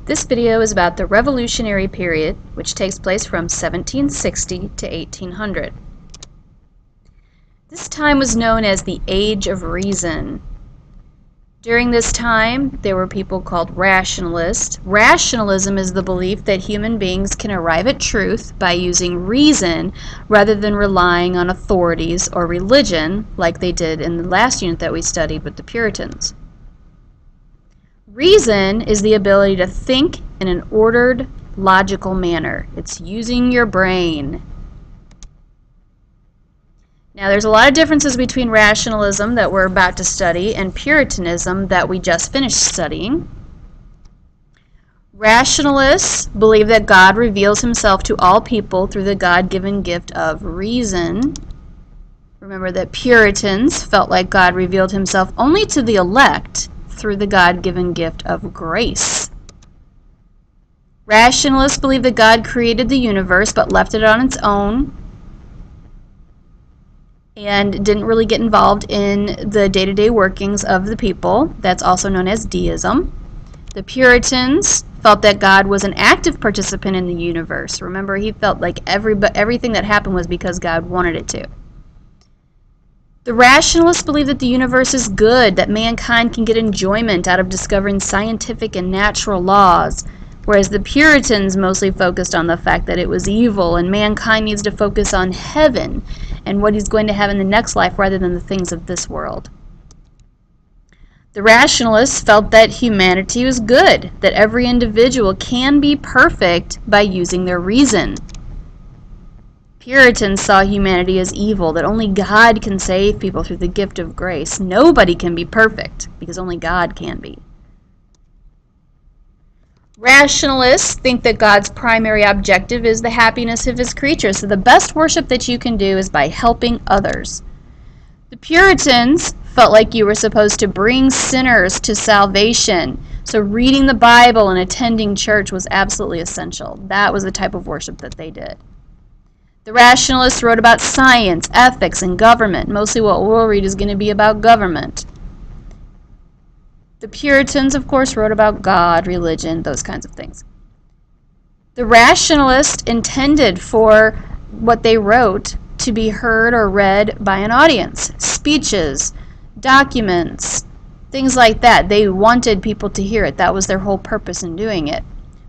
This video is about the Revolutionary period, which takes place from 1760 to 1800. This time was known as the Age of Reason. During this time, there were people called rationalists. Rationalism is the belief that human beings can arrive at truth by using reason rather than relying on authorities or religion like they did in the last unit that we studied with the Puritans. Reason is the ability to think in an ordered, logical manner. It's using your brain. Now, there's a lot of differences between rationalism that we're about to study and Puritanism that we just finished studying. Rationalists believe that God reveals himself to all people through the God-given gift of reason. Remember that Puritans felt like God revealed himself only to the elect through the God-given gift of grace. Rationalists believe that God created the universe but left it on its own and didn't really get involved in the day-to-day workings of the people. That's also known as deism. The Puritans felt that God was an active participant in the universe. Remember, he felt like everything that happened was because God wanted it to. The rationalists believe that the universe is good, that mankind can get enjoyment out of discovering scientific and natural laws, whereas the Puritans mostly focused on the fact that it was evil and mankind needs to focus on heaven and what he's going to have in the next life rather than the things of this world. The rationalists felt that humanity was good, that every individual can be perfect by using their reason. Puritans saw humanity as evil, that only God can save people through the gift of grace. Nobody can be perfect because only God can be. Rationalists think that God's primary objective is the happiness of his creatures, so the best worship that you can do is by helping others. The Puritans felt like you were supposed to bring sinners to salvation, so reading the Bible and attending church was absolutely essential. That was the type of worship that they did. The rationalists wrote about science, ethics, and government. Mostly what we'll read is going to be about government. The Puritans, of course, wrote about God, religion, those kinds of things. The rationalists intended for what they wrote to be heard or read by an audience. Speeches, documents, things like that. They wanted people to hear it. That was their whole purpose in doing it.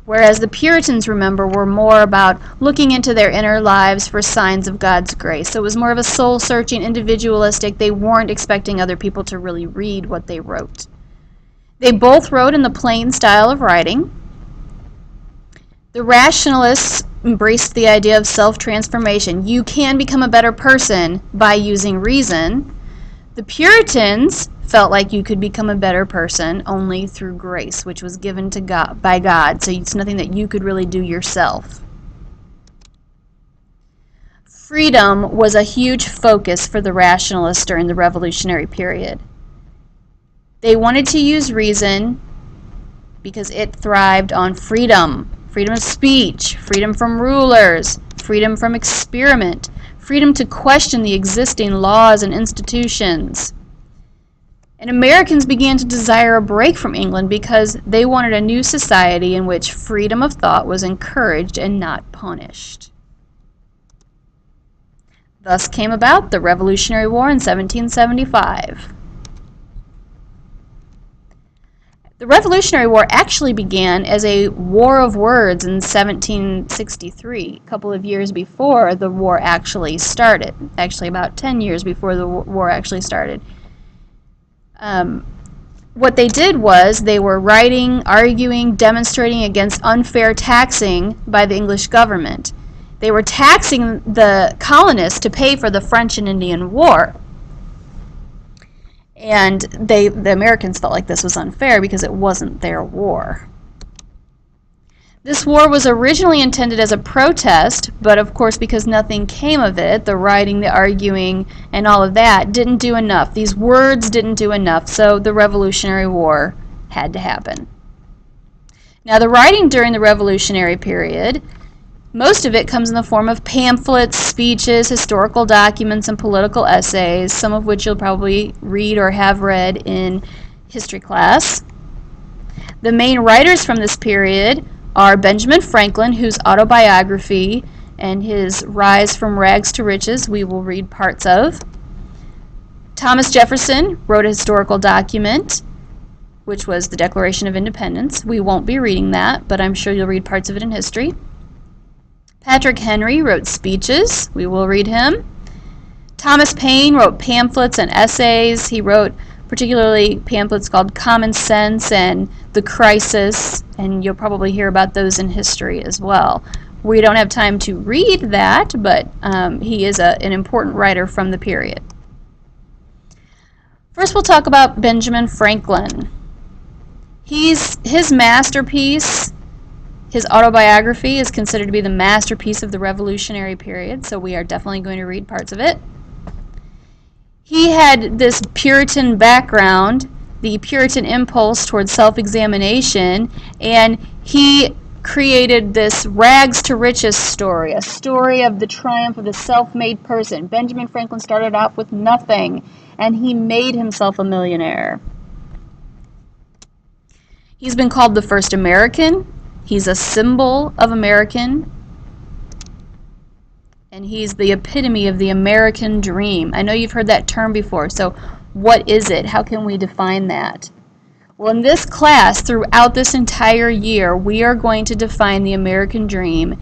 Whereas the Puritans, remember, were more about looking into their inner lives for signs of God's grace. So it was more of a soul-searching, individualistic. They weren't expecting other people to really read what they wrote. They both wrote in the plain style of writing. The rationalists embraced the idea of self-transformation. You can become a better person by using reason. The Puritans felt like you could become a better person only through grace, which was given to God by God, so it's nothing that you could really do yourself. Freedom was a huge focus for the rationalists during the Revolutionary period. They wanted to use reason because it thrived on freedom. Freedom of speech, freedom from rulers, freedom from experiment, freedom to question the existing laws and institutions. And Americans began to desire a break from England because they wanted a new society in which freedom of thought was encouraged and not punished. Thus came about the Revolutionary War in 1775. The Revolutionary War actually began as a war of words in 1763, a couple of years before the war actually started. Actually, about 10 years before the war actually started. What they did was they were writing, arguing, demonstrating against unfair taxing by the English government. They were taxing the colonists to pay for the French and Indian War. And the Americans felt like this was unfair because it wasn't their war. This war was originally intended as a protest, but of course because nothing came of it, the writing, the arguing, and all of that didn't do enough. These words didn't do enough, so the Revolutionary War had to happen. Now, the writing during the Revolutionary period, most of it comes in the form of pamphlets, speeches, historical documents, and political essays, some of which you'll probably read or have read in history class. The main writers from this period are Benjamin Franklin, whose autobiography and his rise from rags to riches we will read parts of. Thomas Jefferson wrote a historical document, which was the Declaration of Independence. We won't be reading that, but I'm sure you'll read parts of it in history. Patrick Henry wrote speeches. We will read him. Thomas Paine wrote pamphlets and essays. He wrote particularly pamphlets called Common Sense and The Crisis, and you'll probably hear about those in history as well. We don't have time to read that, but he is an important writer from the period. First, we'll talk about Benjamin Franklin. His masterpiece, his autobiography, is considered to be the masterpiece of the Revolutionary period, so we are definitely going to read parts of it. He had this Puritan background, the Puritan impulse towards self-examination, and he created this rags to riches story, a story of the triumph of the self-made person. Benjamin Franklin started off with nothing, and he made himself a millionaire. He's been called the first American. He's a symbol of American. And he's the epitome of the American dream. I know you've heard that term before, so what is it? How can we define that? Well, in this class, throughout this entire year, we are going to define the American dream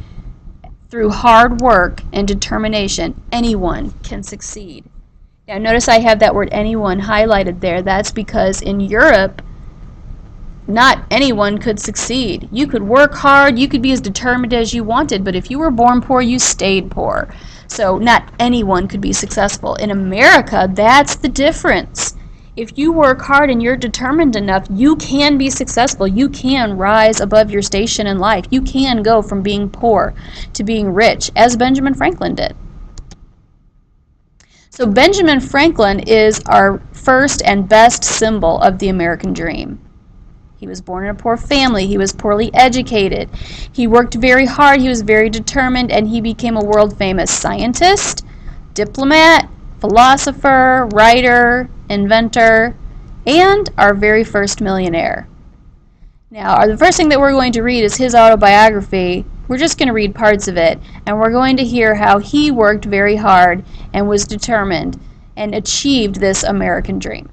through hard work and determination. Anyone can succeed. Now, notice I have that word anyone highlighted there. That's because in Europe, not anyone could succeed. You could work hard, you could be as determined as you wanted, but if you were born poor, you stayed poor. So not anyone could be successful. In America, that's the difference. If you work hard and you're determined enough, you can be successful. You can rise above your station in life. You can go from being poor to being rich, as Benjamin Franklin did. So Benjamin Franklin is our first and best symbol of the American dream. He was born in a poor family. He was poorly educated. He worked very hard. He was very determined, and he became a world-famous scientist, diplomat, philosopher, writer, inventor, and our very first millionaire. Now, the first thing that we're going to read is his autobiography. We're just going to read parts of it, and we're going to hear how he worked very hard and was determined and achieved this American dream.